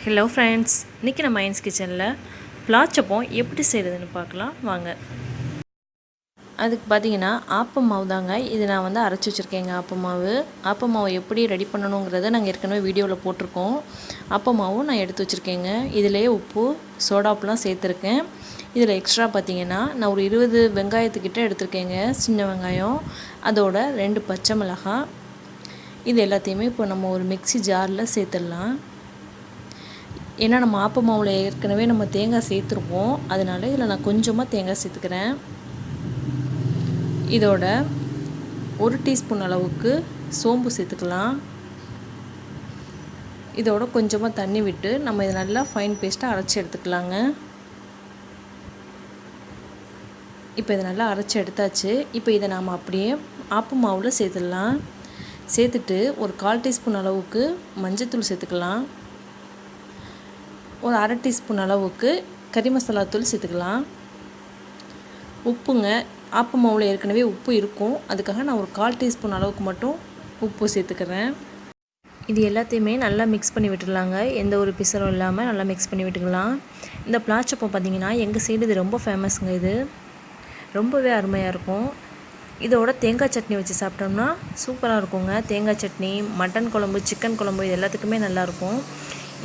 Hello friends, இன்றைக்கி நம்ம ஐன்ஸ் கிச்சனில் பிலாச்சப்பம் எப்படி செய்கிறதுன்னு பார்க்கலாம் வாங்க. அதுக்கு பார்த்தீங்கன்னா ஆப்பம் மாவு தாங்க. இது நான் வந்து அரைச்சி வச்சுருக்கேங்க. ஆப்ப மாவு எப்படி ரெடி பண்ணணுங்கிறத நாங்கள் ஏற்கனவே வீடியோவில் போட்டிருக்கோம். ஆப்ப மாவும் நான் எடுத்து வச்சுருக்கேங்க. இதிலே உப்பு சோடாப்பெலாம் சேர்த்துருக்கேன். இதில் எக்ஸ்ட்ரா பார்த்திங்கன்னா நான் ஒரு 20 வெங்காயத்துக்கிட்ட எடுத்துருக்கேங்க, சின்ன வெங்காயம். அதோட 2 பச்சை மிளகாய். இது எல்லாத்தையுமே இப்போ நம்ம ஒரு மிக்ஸி ஜாரில் சேர்த்துடலாம். ஏன்னா நம்ம ஆப்ப மாவில் ஏற்கனவே நம்ம தேங்காய் சேர்த்துருப்போம், அதனால இதில் நான் கொஞ்சமாக தேங்காய் சேர்த்துக்கிறேன். இதோட 1 டீஸ்பூன் அளவுக்கு சோம்பு சேர்த்துக்கலாம். இதோட கொஞ்சமாக தண்ணி விட்டு நம்ம இதை நல்லா ஃபைன் பேஸ்ட்டாக அரைச்சி எடுத்துக்கலாங்க. இப்போ இதை நல்லா அரைச்சி எடுத்தாச்சு. இப்போ இதை நாம் அப்படியே ஆப்ப மாவில் சேர்த்துடலாம். சேர்த்துட்டு ஒரு 1/4 டீஸ்பூன் அளவுக்கு மஞ்சத்தூள் சேர்த்துக்கலாம். ஒரு 1/2 டீஸ்பூன் அளவுக்கு கறி மசாலா தூள் சேர்த்துக்கலாம். உப்புங்க, ஆப்ப மாவில் ஏற்கனவே உப்பு இருக்கும், அதுக்காக நான் ஒரு 1/4 டீஸ்பூன் அளவுக்கு மட்டும் உப்பு சேர்த்துக்கிறேன். இது எல்லாத்தையுமே நல்லா மிக்ஸ் பண்ணி விட்டுடலாங்க. எந்த ஒரு பிசரும் இல்லாமல் நல்லா மிக்ஸ் பண்ணி விட்டுக்கலாம். இந்த பிலாச்சப்பம் பார்த்திங்கன்னா எங்கள் சைடு இது ரொம்ப ஃபேமஸுங்க. இது ரொம்பவே அருமையாக இருக்கும். இதோட தேங்காய் சட்னி வச்சு சாப்பிட்டோம்னா சூப்பராக இருக்குங்க. தேங்காய் சட்னி, மட்டன் குழம்பு, சிக்கன் குழம்பு, இது எல்லாத்துக்குமே நல்லாயிருக்கும்.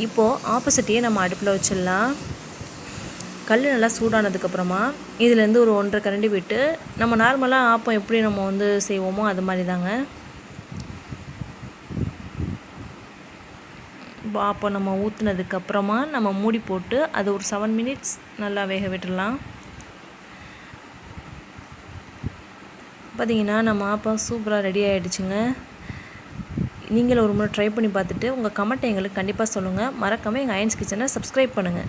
இப்போது ஆப்போசிட்டையே நம்ம அடுப்பில் வச்சிடலாம். கல் நல்லா சூடானதுக்கப்புறமா இதுலேருந்து ஒரு 1.5 கரண்டி விட்டு நம்ம நார்மலாக ஆப்பம் எப்படி நம்ம வந்து செய்வோமோ அது மாதிரி தாங்க. ஆப்பம் நம்ம ஊற்றுனதுக்கப்புறமா நம்ம மூடி போட்டு அது ஒரு 7 மினிட்ஸ் நல்லா வேக விட்டுடலாம். பார்த்திங்கன்னா நம்ம ஆப்பம் சூப்பராக ரெடி ஆகிடுச்சுங்க. நீங்களும் ஒரு முறை ட்ரை பண்ணி பார்த்துட்டு உங்கள் கமெண்ட்டை எங்களுக்கு கண்டிப்பாக சொல்லுங்கள். மறக்காமல் எங்கள் ஐன்ஸ் கிச்சனை சப்ஸ்கிரைப் பண்ணுங்கள்.